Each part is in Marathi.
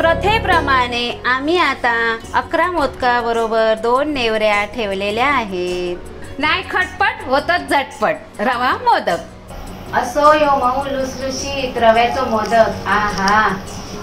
प्रथेप्रमाणे आम्ही आता 11 मोदकाबरोबर 2 नेवऱ्या ठेवलेल्या आहेत। नाही खटपट होतच झटपट रवा मोदक। असो यो मऊ लुसलुशीत रव्याचं मोदक। आहा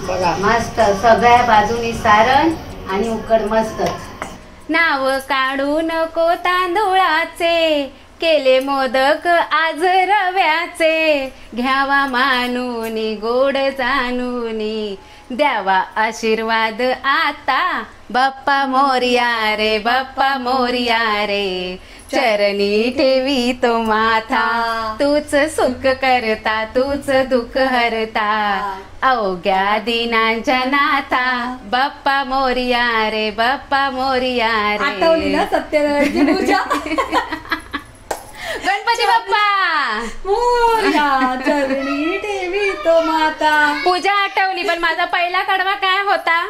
बघा मस्त, सगळ्या बाजूनी सारण आणि उकड मस्तच। नाव काढू नको तांदूळाचे, केले मोदक आज रव्याचे। घ्यावा मानूनी गोड जाणूनी, द्यावा आशीर्वाद आता। बाप्पा मोरया रे बाप्पा मोरया रे, चरणी ठेवी तो माथा। तूच सुख करता तूच दुःख हरता, अवघ्या दिनांच्या नाथा। बाप्पा मोरया रे बाप्पा मोरया रे। आठवली ना सत्यनारायणची पूजा? गणपती बाप्पा मोरया, चरणी ठेवी तो माता। पूजा आठवली, पण माझा पहिला कडवा काय होता?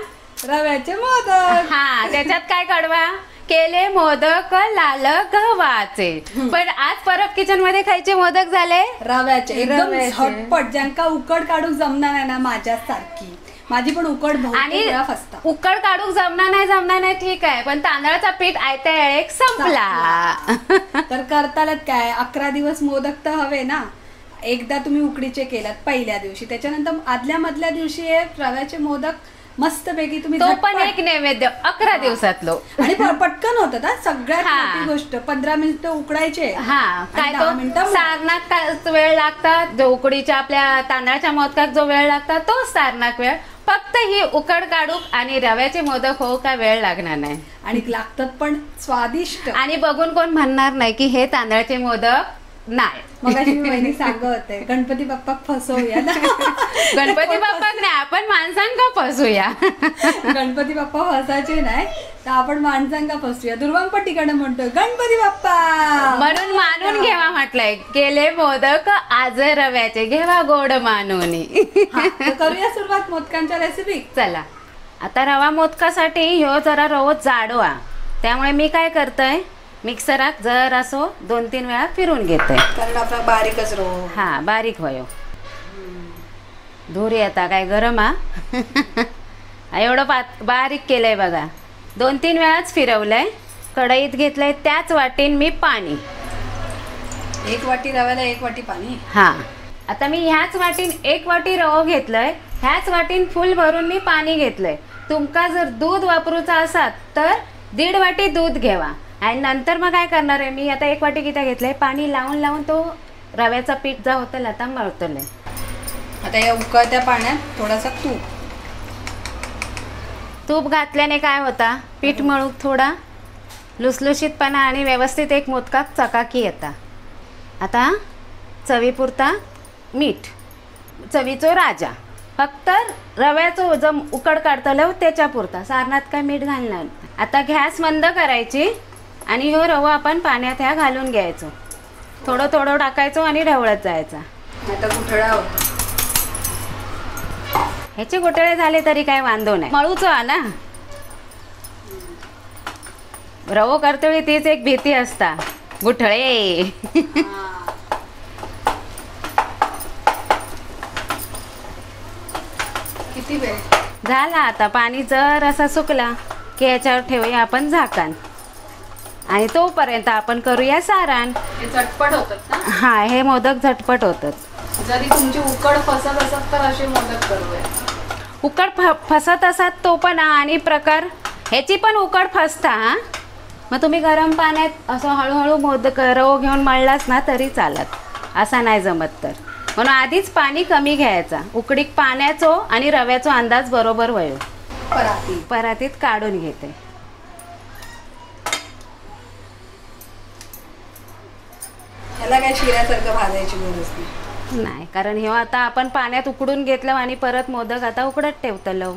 रव्याचे मोदक। हा, त्याच्यात काय कडवा? केले मोदक लाल गव्हाचे। पण आज परब किचन मध्ये खायचे मोदक झाले रव्याचे, एकदम झटपट, ज्यांका उकड काढूक जमणार नाही ना माझ्यासारखी। माझी पण उकड आणि फसता। उकड काढूक जमणार नाही ठीक आहे, पण तांदळाचा पीठ आयत्या वेळेक संपला। तर करतालच काय, 11 दिवस मोदक तर हवे ना। एकदा तुम्ही उकडीचे केलात पहिल्या दिवशी, त्याच्यानंतर आदल्या मधल्या दिवशी रव्याचे मोदक मस्त पैकी तुम्ही, तो पण एक नैवेद्य 11 दिवसातलो। आणि पटकन होत ना, सगळ्यात मोठी गोष्ट 15 मिनिटं उकडायचे। हा, काय तो सारणात वेळ लागतात, जो उकडीच्या आपल्या तांदळाच्या मोदकात जो वेळ लागतात तो सारणाक वेळ। फक्त ही उकड काढूक आणि रव्याचे मोदक हो का वेळ लागणार नाही, आणि लागतात पण स्वादिष्ट। आणि बघून कोण म्हणणार नाही की हे तांदळाचे मोदक नाही। मगाशी मी वहिनी सांगत होते गणपती बाप्पा फसवूया ना। गणपती बाप्पा नाही, आपण माणसांका फसूया। गणपती बाप्पा फसायचे नाही तर आपण माणसांका फसूया। दुर्वांग पण ठिकाण म्हणतो गणपती बाप्पा, म्हणून मानून घेवा म्हटलंय। केले मोदक आज रव्याचे, घेवा गोड मानूनी। करूया सुरुवात मोदकांच्या रेसिपी। चला, आता रवा मोदकासाठी ह्यो जरा रवो जाडवा, त्यामुळे मी काय करतोय, मिक्सरात जर असो 2-3 वेळा फिरून घेतोय, कारण आपला बारीकच रवो। हा, बारीक होयो। धूर येता काय गरम हा। एवढं बारीक केलंय बघा। 2-3 वेळाच फिरवलंय, कढईत घेतलंय त्याच वाटीन मी पाणी। 1 वाटी रव्याला 1 वाटी पाणी। हा, आता मी ह्याच वाटीन 1 वाटी रवो घेतलंय, ह्याच वाटीन फुल भरून मी पाणी घेतलंय। तुमका जर दूध वापरूचा असाल तर 1.5 वाटी दूध घ्यावा। आणि नंतर मग काय करणार आहे, मी आता 1 वाटी किती घेतलंय, पाणी लावून लावून तो रव्याचा पीठ जा होतं आता मळतलंय। आता या उकळत्या पाण्यात थोडासा तूप घातल्याने काय होता, पीठ मळूक थोडा लुसलुशीतपणा आणि व्यवस्थित एक मोदकात चकाकी येता। आता चवीपुरता मीठ, चवीचो राजा। फक्त रव्याचो जम उकड काढतलो त्याच्या पुरता, सारणात काय मीठ घालणार। आता गॅस मंद करायची आणि ह्यो रवा आपण पाण्यात ह्या घालून घ्यायचो, थोडं थोडं टाकायचो आणि ढवळत जायचा। आता गुठळा होता, ह्याचे गुठळे झाले तरी काय वांधो नाही, मळूचो ना। रवो करतोळी तीच एक भीती असता, गुठळे। किती वेळ झाला, आता पाणी जर असा सुकला की याच्यावर ठेवूया आपण झाकण, आणि तोपर्यंत आपण करूया सारण। हे झटपट होतात ना? हा, हे मोदक झटपट होतात। जरी तुमची उकड फसत असत तर असे मोदक करूया। उकड फसत असत तो पण, आणि प्रकार ह्याची पण उकड फसता। हा, मग तुम्ही गरम पाण्यात असं हळूहळू मोदक रवो घेऊन मळलास ना तरी चालत, असा नाही जमत तर। म्हणून आधीच पाणी कमी घ्यायचा, उकडीक पाण्याचो आणि रव्याचो अंदाज बरोबर होईल। परातीत काढून घेते। याला काय शिऱ्यासारखं भाजायची गरज नाही, कारण हे आता आपण पाण्यात उकडून घेतलं आणि परत मोदक आता उकडत ठेवतलो।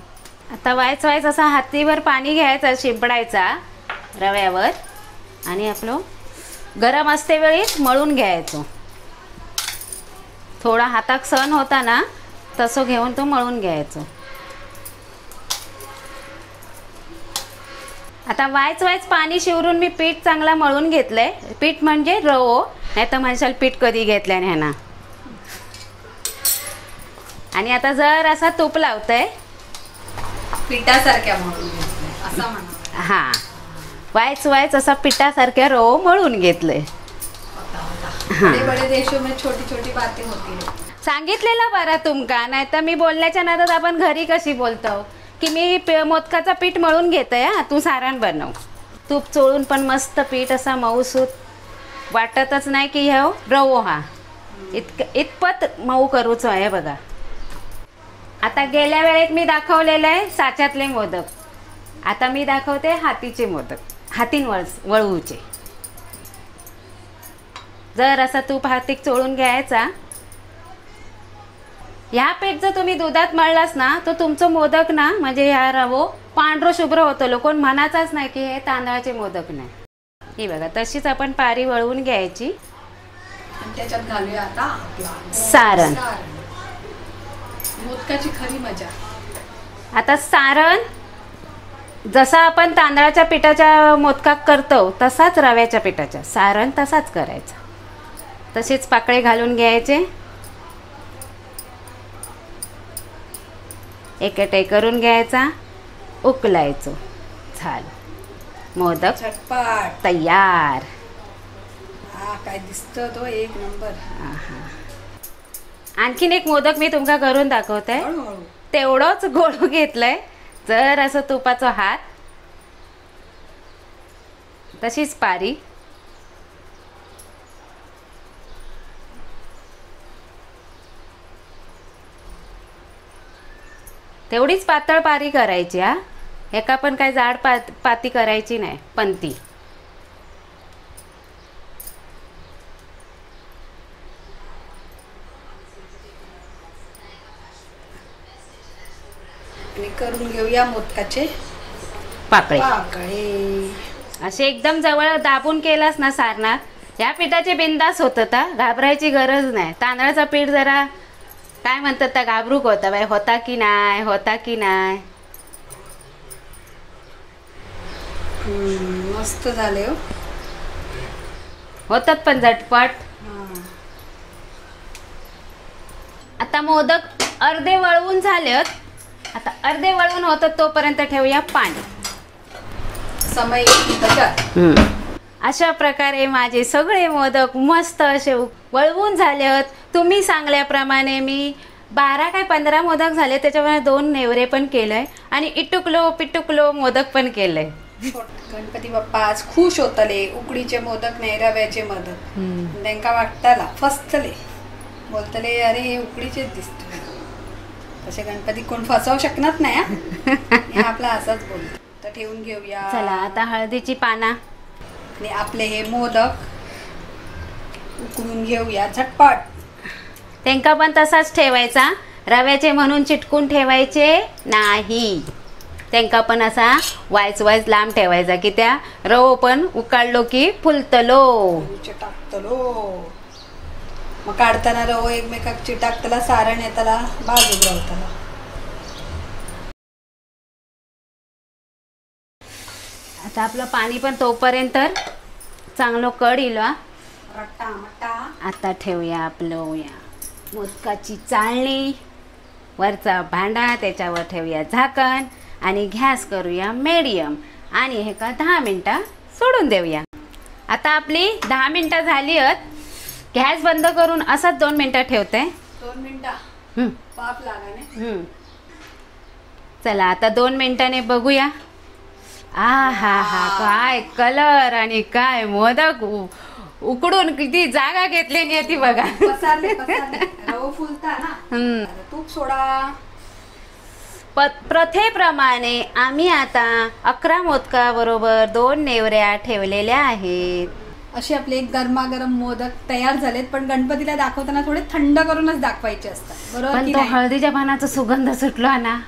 आता वायच असा हातीवर पाणी घ्यायचा, शिंपडायचा रव्यावर, आणि आपलं गरम असते वेळी मळून घ्यायचो। थोडा हाताक सहन होता ना तसं घेऊन तो मळून घ्यायचो। आता वायच पाणी शिवरून मी पीठ चांगला मळून घेतलंय। पीठ म्हणजे रवो, नाही तर म्हणशाल पीठ कधी घेतल्याने ह्याना। आणि आता जर असा तूप लावतंय पिठासारख्या म्हणून घेतलंय असं म्हणा. हां, वायच असा पिठासारख्या रवो मळून घेतलंय. बडे बडे देशो में छोटी छोटी बातें होती है. सांगितलेलं बरं तुमका, नाही तर मी बोलण्याच्या नादात आपण घरी कशी बोलतो की मी मोदकाचं पीठ मळून घेतोय, हा तू सारण बनव. तूप चोळून पण मस्त पीठ असा मऊसूत, वाटतच नाही की हे रवो हा इतपत मऊ करूच आहे बघा. आता गेल्या वेळेत मी दाखवलेलं आहे साच्यातले मोदक, आता मी दाखवते हातीचे मोदक, हातीन वळवूचे. जर असा तूप हातीक चोळून घ्यायचा. ह्या पीठ जर तुम्ही दुधात मळलास ना तर तुमचं मोदक ना म्हणजे ह्या रवो पांढरं शुभ्र होतं. कोण म्हणाचाच नाही की हे तांदळाचे मोदक नाही. ही बघा तशीच आपण पारी वळवून घ्यायची. त्याच्यात घालूया आता आपला सारण. मोदकाची खरी मजा. आता सारण जसा आपण तांदळाच्या पिठाच्या मोदकात करतो तसाच रव्याच्या पिठाच्या सारण तसाच करायचा. तसेच पाकळे घालून घ्यायचे, एकटे करून घ्यायचा, उकलायचो. झालं, मोदक झटपट तयार. हा काय दिसतो तो एक नंबर. आणखीन एक मोदक मी तुमका करून दाखवते. हळूहळू तेवढंच गोळ घेतलंय. जर असं तुपाचा हात, तशीच पारी, तेवढीच पातळ पारी करायची. हा एका पण काय जाड पाती करायची नाही, पंती. आणि करून घेऊया मोदकाचे पाकळे. पाकळे. असे एकदम जवळ दाबून केलास ना सारणात या पिठाचे बिंदास होतं, ता घाबरायची गरज नाही. तांदळाचं पीठ जरा काय म्हणतात त्या घाबरूक होता, बाय होता की नाही, होता की नाही. मस्त झाले हो. होतात पण झटपट. आता मोदक अर्धे वळवून झालेत. आता अर्धे वळवून होतात तोपर्यंत ठेवूया पाणी. समय त्याच्यात अशा प्रकारे माझे सगळे मोदक मस्त असे वळवून झाले आहेत. तुम्ही सांगल्याप्रमाणे मी 12 काय 15 मोदक झाले. त्याच्यामुळे 2 नेवरे पण केलंय आणि इटुकलो पिटुकलो मोदक पण केलंय. गणपती बाप्पा आज खुश होतले. उकडीचे मोदक नाही रव्याचे मोदक. त्यांना वाटताला फसतले, बोलतले अरे हे उकडीचेच दिसते. तसे गणपती कोण फसवू शकणार नाही. हा आपला असाच बोलतो. तर ठेवून घेऊया. चला आता हळदीची पाना आणि आपले हे मोदक उकडून घेऊया झटपट. त्यांका पण तसाच ठेवायचा. रव्याचे म्हणून चिटकून ठेवायचे नाही. त्यांका पण असा वायच लांब ठेवायचा की त्या रवो पण उकाळलो की फुलतलो. चिटाकतलो. मग काढताना रवो एकमेकाक चिटाकतला, सारण येताला बाजूक रावताला. आता आपलं पाणी पण तोपर्यंत चांगलं कड येईल. आता ठेवूया आपलं या मोदकाची चाळणी, वरचा भांडा, त्याच्यावर ठेवूया झाकण आणि गॅस करूया मीडियम आणि हे का 10 मिनटं सोडून देऊया. आता आपली 10 मिनटं झाली आहेत. गॅस बंद करून असंच 2 मिनटं ठेवते. 2 मिनटं पाप लागाने. चला आता 2 मिनिटाने बघूया. हा काय कलर आणि काय मोदक उकडून किती जागा घेतलेली ती बघा. रवो फुलता ना. तूप सोडा. प्रथेप्रमाणे आम्ही आता 11 मोदकाबरोबर 2 नेवऱ्या ठेवलेल्या आहेत. असे आपले एक गरमागरम मोदक तयार झालेत. पण गणपतीला दाखवताना थोडे थंड करूनच दाखवायचे असतात, बरोबर? पण तो हळदीच्या पानाचा सुगंध सुटला ना.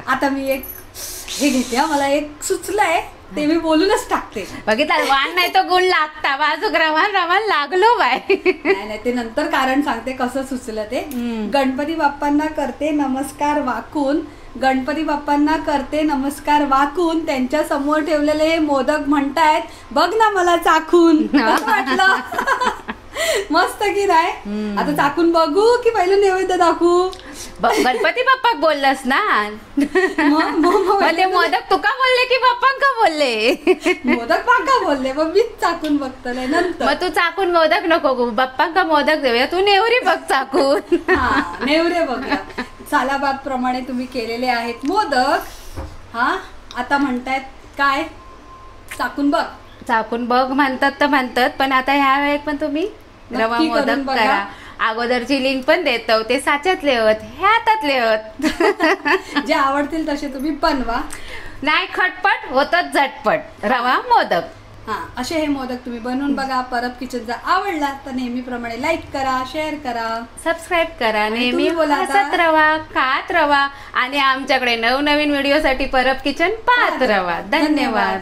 आता मी एक हे घेते. मला एक सुचलंय ते मी बोलूनच टाकते. बघितलं वाण नाही तो गुण लागता. बाजूक रवान लागलो बाय. नाही ते नंतर कारण सांगते कसं सुचलं ते. गणपती बाप्पांना करते नमस्कार वाकून. गणपती बाप्पांना करते नमस्कार वाकून. त्यांच्या समोर ठेवलेले हे मोदक म्हणतायत बघ ना मला चाखून. वाटलं मस्त की नाही. आता चाकून बघू की पहिलं नैवेद्य दाखवू? गणपती बाप्पाक बोललास ना. मग ते मोदक तुका बोलले की बाप्पांका बोलले? मोदक बाका बोलले, मग मीच चाकून बघतले नंतर. मग तू चाकून मोदक नको, बाप्पांका मोदक देऊया, तू नेवरी बघ चाकून. हा नेवरे बघूया. सालाबाद प्रमाणे तुम्ही केलेले आहेत मोदक. हा आता म्हणतायत काय, चाकून बघ. चाकून बघ म्हणतात तर म्हणतात, पण आता ह्या वेळेत पण तुम्ही रवा नक्की करून मोदक बघा. करा. अगोदरची लिंक पण देतो, ते साच्यातले होत ह्यातले होत. जे आवडतील तसे तुम्ही बनवा. नाही खटपट होतच झटपट रवा मोदक. हा असे हे मोदक तुम्ही बनवून बघा. परब किचन जर आवडला तर नेहमीप्रमाणे लाईक करा, शेअर करा, सबस्क्राईब करा. नेहमी तुम्ही बोला आता. हसत रवा, खात रवा आणि आमच्याकडे नवनवीन व्हिडिओसाठी परब किचन पाहत रवा. धन्यवाद.